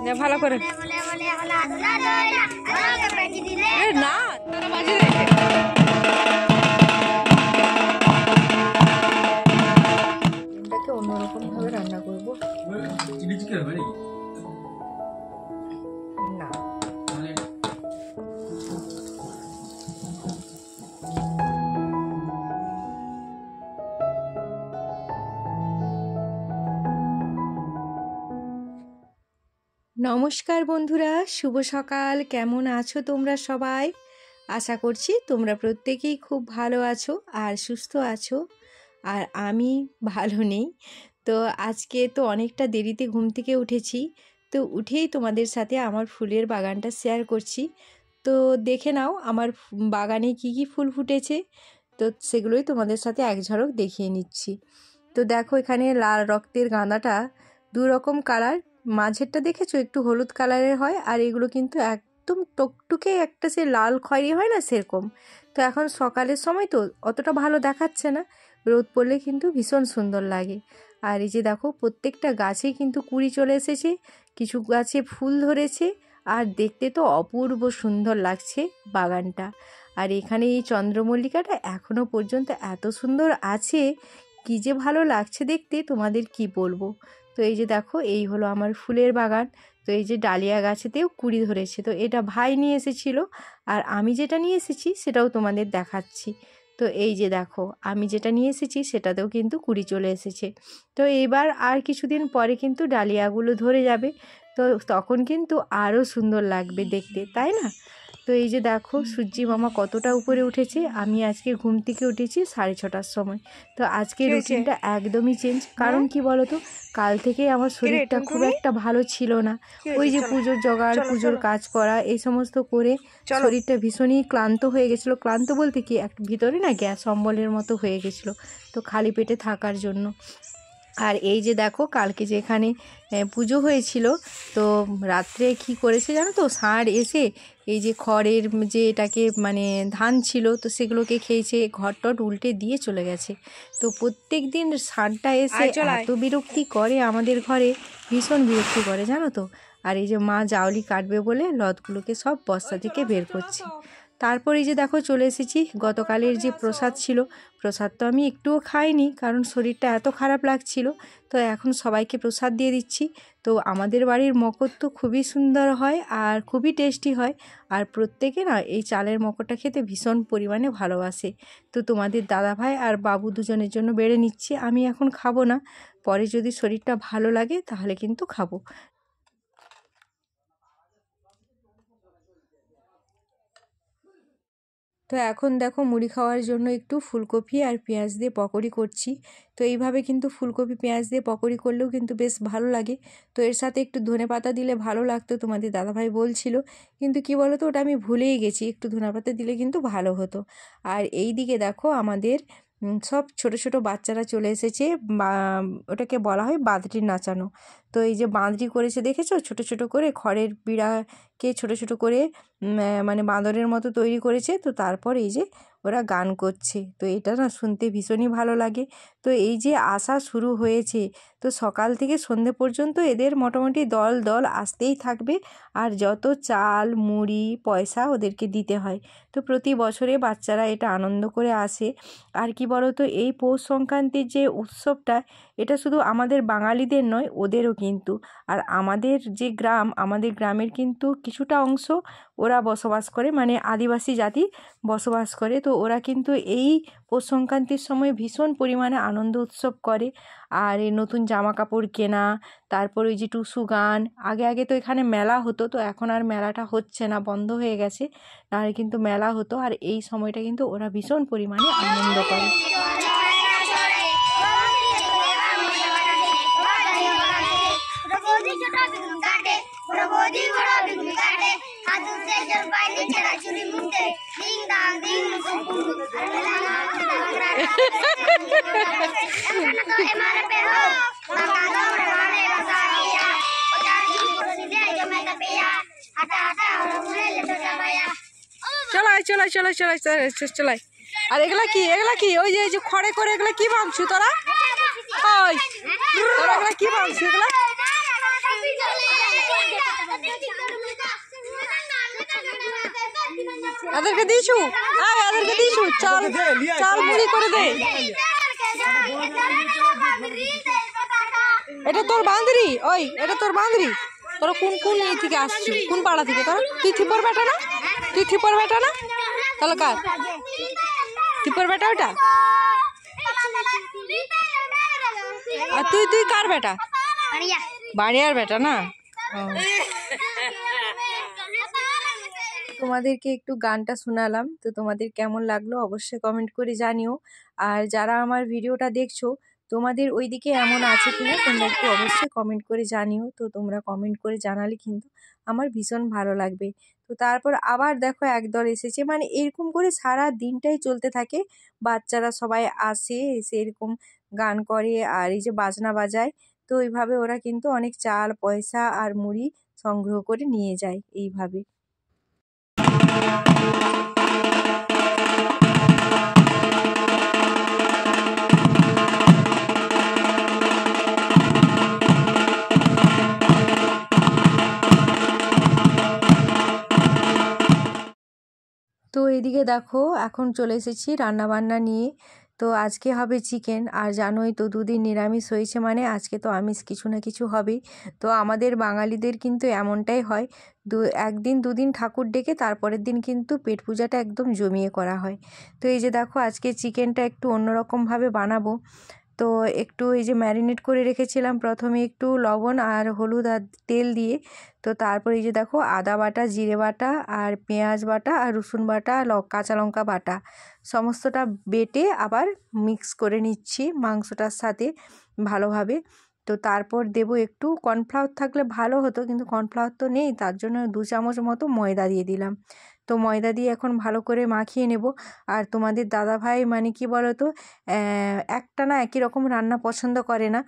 যা ভালো করে না তারা বাজি রেখে ডিমটাকে অন্যরকম ভাবে রান্না করবো। না নমস্কার বন্ধুরা, শুভ সকাল। কেমন আছো তোমরা সবাই? আশা করছি তোমরা প্রত্যেকেই খুব ভালো আছো আর সুস্থ আছো, আর আমি ভালো নেই। তো আজকে তো অনেকটা দেরিতে ঘুম থেকে উঠেছি, তো উঠেই তোমাদের সাথে আমার ফুলের বাগানটা শেয়ার করছি। তো দেখে নাও আমার বাগানে কি কি ফুল ফুটেছে, তো সেগুলোই তোমাদের সাথে এক ঝলক দেখিয়ে নিচ্ছি। তো দেখো এখানে লাল রক্তের গাঁদাটা দু রকম কালার, মাঝেরটা দেখেছো একটু হলুদ কালারের হয়, আর এগুলো কিন্তু একদম টকটুকে একটা সে লাল খয়েরি হয় না সেরকম। তো এখন সকালের সময় তো অতটা ভালো দেখাচ্ছে না, রোদ পড়লে কিন্তু ভীষণ সুন্দর লাগে। আর এই যে দেখো প্রত্যেকটা গাছে কিন্তু কুঁড়ি চলে এসেছে, কিছু গাছে ফুল ধরেছে, আর দেখতে তো অপূর্ব সুন্দর লাগছে বাগানটা। আর এখানে এই চন্দ্রমল্লিকাটা এখনো পর্যন্ত এত সুন্দর আছে, কি যে ভালো লাগছে দেখতে, তোমাদের কি বলবো। তো এই যে দেখো এই হলো আমার ফুলের বাগান। তো এই যে ডালিয়া গাছেতেও কুঁড়ি ধরেছে, তো এটা ভাই নিয়ে এসেছিল, আর আমি যেটা নিয়ে এসেছি সেটাও তোমাদের দেখাচ্ছি। তো এই যে দেখো আমি যেটা নিয়ে এসেছি সেটাতেও কিন্তু কুঁড়ি চলে এসেছে। তো এবার আর কিছুদিন পরে কিন্তু ডালিয়াগুলো ধরে যাবে, তো তখন কিন্তু আরও সুন্দর লাগবে দেখতে, তাই না? তো এই যে দেখো সূর্যি মামা কতটা উপরে উঠেছে। আমি আজকে ঘুম থেকে উঠেছি 6:30টার সময়। তো আজকে রুটিনটা একদমই চেঞ্জ, কারণ কি বলো তো, কাল থেকে আমার শরীরটা খুব একটা ভালো ছিল না। ওই যে পুজোর জোগাড়, পুজোর কাজ করা, এই সমস্ত করে শরীরটা ভীষণই ক্লান্ত হয়ে গেছিলো। ক্লান্ত বলতে কি, একটা ভিতরে না গ্যাস অম্বলের মতো হয়ে গেছিলো, তো খালি পেটে থাকার জন্য। আর এই যে দেখো কালকে যে এখানে পুজো হয়েছিল, তো রাত্রে কি করেছে জানো তো, ষাঁড় এসে এই যে খড়ের যে এটাকে মানে ধান ছিল, তো সেগুলোকে খেয়েছে, ঘর টট উল্টে দিয়ে চলে গেছে। তো প্রত্যেক দিন ষাঁড়টা এসে এত বিরক্তি করে আমাদের ঘরে, ভীষণ বিরক্তি করে জানো তো। আর এই যে মা জাউলি কাটবে বলে লতগুলোকে সব বস্তা থেকে বের করছে। তারপর এই যে দেখো চলে এসেছি, গতকালের যে প্রসাদ ছিল, প্রসাদ তো আমি একটুও খাইনি, কারণ শরীরটা এত খারাপ লাগছিল। তো এখন সবাইকে প্রসাদ দিয়ে দিচ্ছি। তো আমাদের বাড়ির মকর তো খুবই সুন্দর হয় আর খুবই টেস্টি হয়, আর প্রত্যেকে না এই চালের মকরটা খেতে ভীষণ পরিমাণে ভালোবাসে। তো তোমাদের দাদাভাই আর বাবু দুজনের জন্য বেড়ে নিচ্ছি, আমি এখন খাবো না, পরে যদি শরীরটা ভালো লাগে তাহলে কিন্তু খাবো। তো এখন দেখো মুড়ি খাওয়ার জন্য একটু ফুলকপি আর পেঁয়াজ দিয়ে পকোড়ি করছি। তো এইভাবে কিন্তু ফুলকপি পেঁয়াজ দিয়ে পকোড়ি করলেও কিন্তু বেশ ভালো লাগে। তো এর সাথে একটু ধনেপাতা দিলে ভালো লাগতো, তোমাদের দাদাভাই বলছিল, কিন্তু কি বলো তো, ওটা আমি ভুলেই গেছি, একটু ধনেপাতা দিলে কিন্তু ভালো হতো। আর এই দিকে দেখো আমাদের সব ছোট ছোট বাচ্চারা চলে এসেছে, ওটাকে বলা হয় বাঁদরি নাচানো। তো এই যে বাঁদরি করেছে দেখেছো, ছোট ছোট করে খড়ের বিড়াকে ছোট ছোট করে মানে বাঁদরের মতো তৈরি করেছে। তো তারপর এই যে ওরা গান করছে, তো এটা না শুনতে ভীষণই ভালো লাগে। তো এই যে আসা শুরু হয়েছে, তো সকাল থেকে সন্ধে পর্যন্ত এদের মোটামুটি দল দল আসতেই থাকবে, আর যত চাল মুড়ি পয়সা ওদেরকে দিতে হয়। তো প্রতি বছরে বাচ্চারা এটা আনন্দ করে আসে। আর কি বলো তো, এই পৌষ সংক্রান্তির যে উৎসবটা, এটা শুধু আমাদের বাঙালিদের নয়, ওদেরও কিন্তু। আর আমাদের যে গ্রাম, আমাদের গ্রামের কিন্তু কিছুটা অংশ ওরা বসবাস করে, মানে আদিবাসী জাতি বসবাস করে। তো ওরা কিন্তু এই পৌষ সংক্রান্তির সময় ভীষণ পরিমাণে আনন্দ উৎসব করে। আর এই নতুন জামা কাপড় কেনা, তারপর ওই যে টুসু গান, আগে আগে তো এখানে মেলা হতো, তো এখন আর মেলাটা হচ্ছে না, বন্ধ হয়ে গেছে, নাহলে কিন্তু মেলা হতো। আর এই সময়টা কিন্তু ওরা ভীষণ পরিমাণে আনন্দ করে। চলাই চলাই চলাই চলাই চলাই। আর এগুলা কি, এগুলা কি, ওই যে খড়ে করে এগুলা কি ভাবছো তোরা? ওই তোরা এগুলা কি ভাবছো এগুলা? এদেরকে দিয়েছু, এদেরকে দিয়েছু, চাল চাল মুড়ি করে দে। এটা তোর বান্ধরি, ওই এটা তোর বান্ধরি। তোরা কোন কোন ই থেকে আসছো, কোন পাড়া থেকে তোরা? তুই থিপর বেটা না? তুই থিপর বেটা না? তাহলে কার থিপর বেটা ওটা? আর তুই তুই কার বেটা? বাড়িয়ার বেটা না? তোমাদেরকে একটু গানটা শোনালাম, তো তোমাদের কেমন লাগলো অবশ্যই কমেন্ট করে জানিও। আর যারা আমার ভিডিওটা দেখছো তোমাদের ওইদিকে এমন আছে কিনা তোমরা একটু অবশ্যই কমেন্ট করে জানিও। তো তোমরা কমেন্ট করে জানালে কিন্তু আমার ভীষণ ভালো লাগবে। তো তারপর আবার দেখো একদল এসেছে, মানে এরকম করে সারা দিনটাই চলতে থাকে। বাচ্চারা সবাই আসে, এসে এরকম গান করে আর এই যে বাজনা বাজায়। তো এইভাবে ওরা কিন্তু অনেক চাল পয়সা আর মুড়ি সংগ্রহ করে নিয়ে যায় এইভাবে। তো এদিকে দেখো এখন চলে এসেছি রান্না বান্না নিয়ে। তো আজকে হবে চিকেন, আর জানোই তো দুদিন নিরামিষ হয়েছে মানে আজকে তো আমিষ কিছু না কিছু হবেই। তো আমাদের বাঙালিদের কিন্তু এমনটাই হয়, একদিন দুদিন ঠাকুর ডেকে তারপরের দিন কিন্তু পেট পূজাটা একদম জমিয়ে করা হয়। তো এই যে দেখো আজকে চিকেনটা একটু অন্যরকমভাবে বানাবো। তো একটু এই যে ম্যারিনেট করে রেখেছিলাম প্রথমে একটু লবণ আর হলুদ আর তেল দিয়ে। তো তারপর এই যে দেখো আদা বাটা, জিরে বাটা আর পেঁয়াজ বাটা আর রসুন বাটা, কাঁচা লঙ্কা বাটা সমস্তটা বেটে আবার মিক্স করে নিচ্ছি মাংসটার সাথে ভালোভাবে। তো তারপর দেব একটু কর্নফ্লাওয়ার থাকলে ভালো হতো, কিন্তু কর্নফ্লাওয়ার তো নেই, তার জন্য 2 চামচ মতো ময়দা দিয়ে দিলাম। তো ময়দা দিয়ে এখন ভালো করে মাখিয়ে নেব। আর তোমাদের দাদাভাই মানে কি বলো তো, একটানা একই রকম রান্না পছন্দ করে না।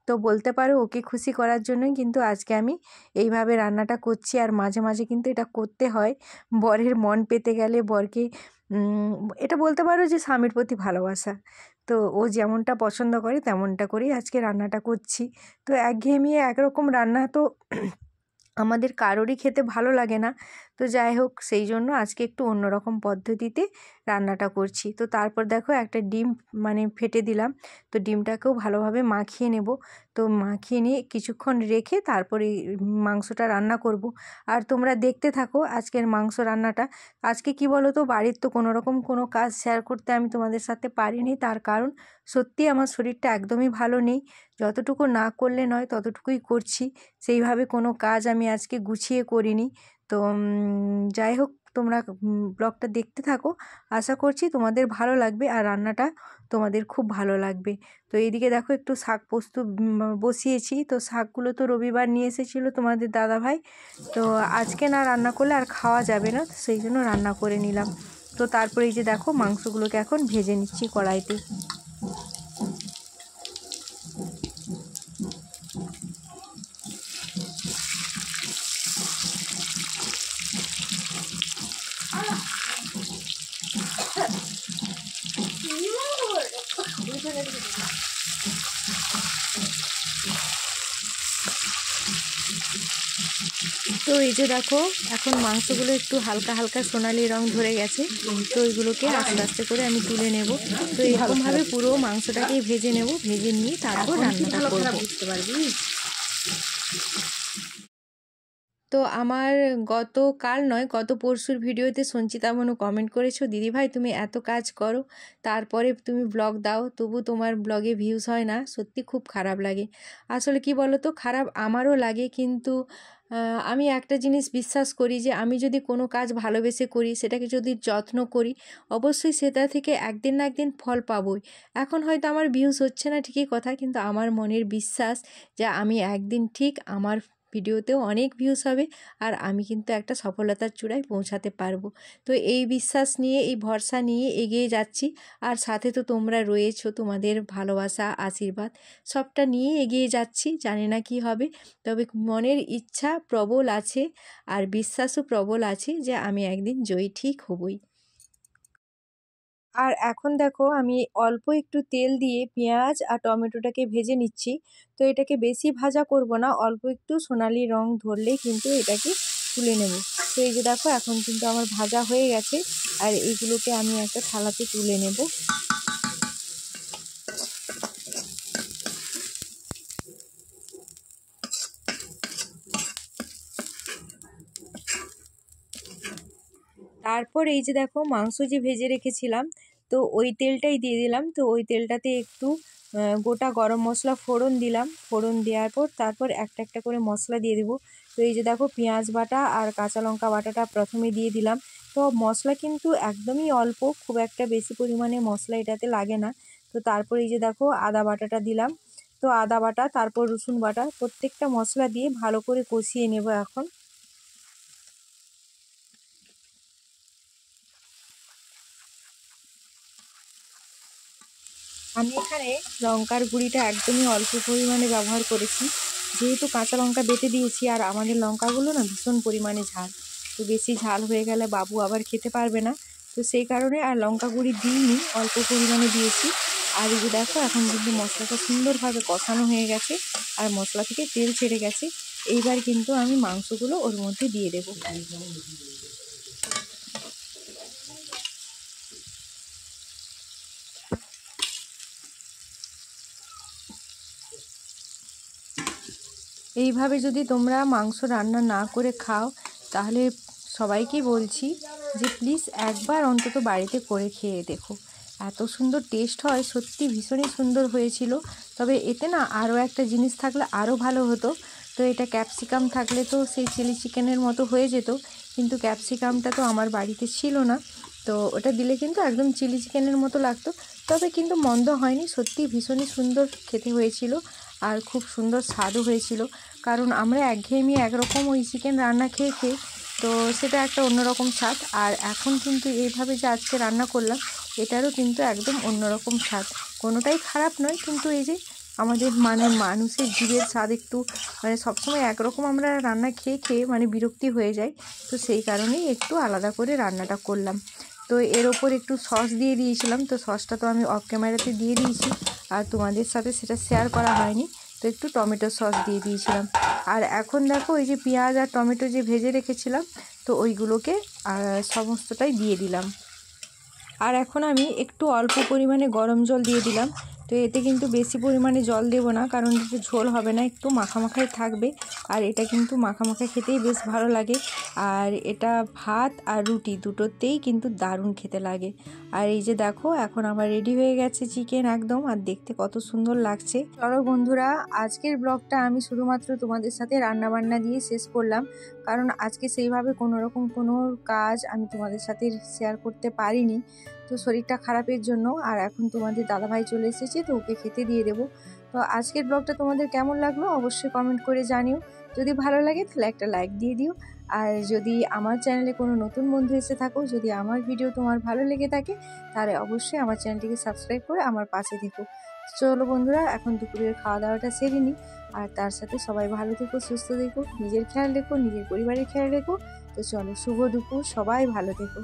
তো বলতে পারো ওকে খুশি করার জন্যই কিন্তু আজকে আমি এইভাবে রান্নাটা করছি। আর মাঝে মাঝে কিন্তু এটা করতে হয়, বরের মন পেতে গেলে বরকে এটা বলতে পারো যে স্বামীর প্রতি ভালোবাসা। তো ও যেমনটা পছন্দ করে তেমনটা করেই আজকে রান্নাটা করছি। তো একঘেয়েমি একরকম রান্না তো আমাদের কারোরই খেতে ভালো লাগে না। তো যাই হোক সেই জন্য আজকে একটু অন্যরকম পদ্ধতিতে রান্নাটা করছি। তো তারপর দেখো একটা ডিম মানে ফেটে দিলাম। তো ডিমটাকেও ভালোভাবে মাখিয়ে নেব। তো মাখিয়ে নিয়ে কিছুক্ষণ রেখে তারপরে মাংসটা রান্না করব। আর তোমরা দেখতে থাকো আজকের মাংস রান্নাটা। আজকে কি বলো তো, বাড়ির তো কোনোরকম কোনো কাজ শেয়ার করতে আমি তোমাদের সাথে পারিনি, তার কারণ সত্যি আমার শরীরটা একদমই ভালো নেই। যতটুকু না করলে নয় ততটুকুই করছি, সেইভাবে কোনো কাজ আমি আজকে গুছিয়ে করিনি। তো যাই হোক তোমরা ব্লগটা দেখতে থাকো, আশা করছি তোমাদের ভালো লাগবে আর রান্নাটা তোমাদের খুব ভালো লাগবে। তো এইদিকে দেখো একটু শাক পোস্ত বসিয়েছি। তো শাকগুলো তো রবিবার নিয়ে এসেছিলো তোমাদের দাদাভাই, তো আজকে না রান্না করলে আর খাওয়া যাবে না, সেই জন্য রান্না করে নিলাম। তো তারপরে এই যে দেখো মাংসগুলোকে এখন ভেজে নিচ্ছি কড়াইতে। তো এই যে দেখো এখন মাংসগুলো একটু হালকা হালকা সোনালি রং ধরে গেছে। তো এইগুলোকে আস্তে আস্তে করে আমি তুলে নেব। তো এরকমভাবে পুরো মাংসটাকেই ভেজে নেব, ভেজে নিয়ে তারপর রান্নাটা করব। বুঝতে পারবি। তো আমার গতকাল নয় গত পরশুর ভিডিওতে সঞ্চিতা মনু কমেন্ট করেছো, দিদিভাই তুমি এত কাজ করো তারপরে তুমি ব্লগ দাও তবু তোমার ব্লগে ভিউজ হয় না, সত্যি খুব খারাপ লাগে। আসলে কি বলো তো, খারাপ আমারও লাগে, কিন্তু আমি একটা জিনিস বিশ্বাস করি যে আমি যদি কোনো কাজ ভালোবেসে করি, সেটাকে যদি যত্ন করি, অবশ্যই সেটা থেকে একদিন না একদিন ফল পাবই। এখন হয়তো আমার ভিউজ হচ্ছে না ঠিকই কথা, কিন্তু আমার মনের বিশ্বাস যে আমি একদিন ঠিক আমার ভিডিওতেও অনেক ভিউজ হবে আর আমি কিন্তু একটা সফলতার চূড়ায় পৌঁছাতে পারবো। তো এই বিশ্বাস নিয়ে, এই ভরসা নিয়ে এগিয়ে যাচ্ছি। আর সাথে তো তোমরা রয়েছো, তোমাদের ভালোবাসা আশীর্বাদ সবটা নিয়ে এগিয়ে যাচ্ছি। জানি না কি হবে, তবে মনের ইচ্ছা প্রবল আছে আর বিশ্বাসও প্রবল আছে যে আমি একদিন জয়ী ঠিক হবই। আর এখন দেখো আমি অল্প একটু তেল দিয়ে পেঁয়াজ আর টমেটোটাকে ভেজে নিচ্ছি। তো এটাকে বেশি ভাজা করব না, অল্প একটু সোনালি রং ধরলেই কিন্তু এটাকে তুলে নেব। তো এই যে দেখো এখন কিন্তু আমার ভাজা হয়ে গেছে, আর এইগুলোকে আমি একটা থালাতে তুলে নেব। তারপর এই যে দেখো মাংস যে ভেজে রেখেছিলাম, তো ওই তেলটাই দিয়ে দিলাম। তো ওই তেলটাতে একটু গোটা গরম মশলা ফোড়ন দিলাম। ফোড়ন দেওয়ার পর তারপর একটা একটা করে মশলা দিয়ে দেবো। তো এই যে দেখো পেঁয়াজ বাটা আর কাঁচা লঙ্কা বাটাটা প্রথমে দিয়ে দিলাম। তো মশলা কিন্তু একদমই অল্প, খুব একটা বেশি পরিমাণে মশলা এটাতে লাগে না। তো তারপর এই যে দেখো আদা বাটাটা দিলাম। তো আদা বাটা, তারপর রসুন বাটা, প্রত্যেকটা মশলা দিয়ে ভালো করে কষিয়ে নেব এখন। আমি এখানে লঙ্কার গুঁড়িটা একদমই অল্প পরিমাণে ব্যবহার করেছি, যেহেতু কাঁচা লঙ্কা বেটে দিয়েছি। আর আমাদের লঙ্কাগুলো না ভীষণ পরিমাণে ঝাল, তো বেশি ঝাল হয়ে গেলে বাবু আবার খেতে পারবে না। তো সেই কারণে আর লঙ্কা গুঁড়ি দিইনি, অল্প পরিমাণে দিয়েছি। আর এই যে দেখো এখন কিন্তু মশলাটা সুন্দরভাবে কষানো হয়ে গেছে, আর মশলা থেকে তেল ছেড়ে গেছে। এইবার কিন্তু আমি মাংসগুলো ওর মধ্যে দিয়ে দেবো। এইভাবে যদি তোমরা মাংস রান্না না করে খাও, তাহলে সবাইকেই বলছি যে প্লিজ একবার অন্তত বাড়িতে করে খেয়ে দেখো। এত সুন্দর টেস্ট হয়, সত্যি ভীষণই সুন্দর হয়েছিল। তবে এতে না আরও একটা জিনিস থাকলে আরও ভালো হতো। তো এটা ক্যাপসিকাম থাকলে তো সেই চিলি চিকেনের মতো হয়ে যেত, কিন্তু ক্যাপসিকামটা তো আমার বাড়িতে ছিল না। তো ওটা দিলে কিন্তু একদম চিলি চিকেনের মতো লাগতো। তবে কিন্তু মন্দ হয়নি, সত্যি ভীষণই সুন্দর খেতে হয়েছিল, আর খুব সুন্দর স্বাদও হয়েছিল। কারণ আমরা একঘেয়েমি একরকম ওই চিকেন রান্না খেয়ে খেয়ে, তো সেটা একটা অন্যরকম স্বাদ। আর এখন কিন্তু এইভাবে যে আজকে রান্না করলাম, এটারও কিন্তু একদম অন্যরকম স্বাদ। কোনোটাই খারাপ নয়, কিন্তু এই যে আমাদের মানুষের জিভের স্বাদ একটু সবসময় একরকম আমরা রান্না খেয়ে খেয়ে বিরক্তি হয়ে যায়। তো সেই কারণেই একটু আলাদা করে রান্নাটা করলাম। তো এর ওপর একটু সস দিয়ে দিয়েছিলাম। তো সসটা তো আমি অফ ক্যামেরাতে দিয়ে দিয়েছি, আর তোমাদের সাথে সেটা শেয়ার করা হয়নি। তো একটু টমেটো সস দিয়ে দিয়েছিলাম। আর এখন দেখো এই যে পেঁয়াজ আর টমেটো যে ভেজে রেখেছিলাম, তো ওইগুলোকে সমস্তটাই দিয়ে দিলাম। আর এখন আমি একটু অল্প পরিমাণে গরম জল দিয়ে দিলাম। তো এতে কিন্তু বেশি পরিমাণে জল দেব না, কারণ এতে ঝোল হবে না, একটু মাখামাখাই থাকবে। আর এটা কিন্তু মাখামাখা খেতেই বেশ ভালো লাগে। আর এটা ভাত আর রুটি দুটোতেই কিন্তু দারুণ খেতে লাগে। আর এই যে দেখো এখন আমার রেডি হয়ে গেছে চিকেন একদম, আর দেখতে কত সুন্দর লাগছে। চলো বন্ধুরা, আজকের ব্লগটা আমি শুধুমাত্র তোমাদের সাথে রান্নাবান্না দিয়ে শেষ করলাম, কারণ আজকে সেইভাবে কোনোরকম কোনো কাজ আমি তোমাদের সাথে শেয়ার করতে পারিনি, তো শরীরটা খারাপের জন্য। আর এখন তোমাদের দাদাভাই চলে এসেছে, তো ওকে খেতে দিয়ে দেবো। তো আজকের ব্লগটা তোমাদের কেমন লাগলো অবশ্যই কমেন্ট করে জানিও। যদি ভালো লাগে তাহলে একটা লাইক দিয়ে দিও। আর যদি আমার চ্যানেলে কোনো নতুন বন্ধু এসে থাকো, যদি আমার ভিডিও তোমার ভালো লেগে থাকে, তাহলে অবশ্যই আমার চ্যানেলটিকে সাবস্ক্রাইব করে আমার পাশে থেকো। চলো বন্ধুরা, এখন দুপুরের খাওয়া দাওয়াটা সেরে নিই। আর তার সাথে সবাই ভালো থেকো, সুস্থ থেকো, নিজের খেয়াল রেখো, নিজের পরিবারের খেয়াল রেখো। তো চলো, শুভ দুপুর, সবাই ভালো থেকো।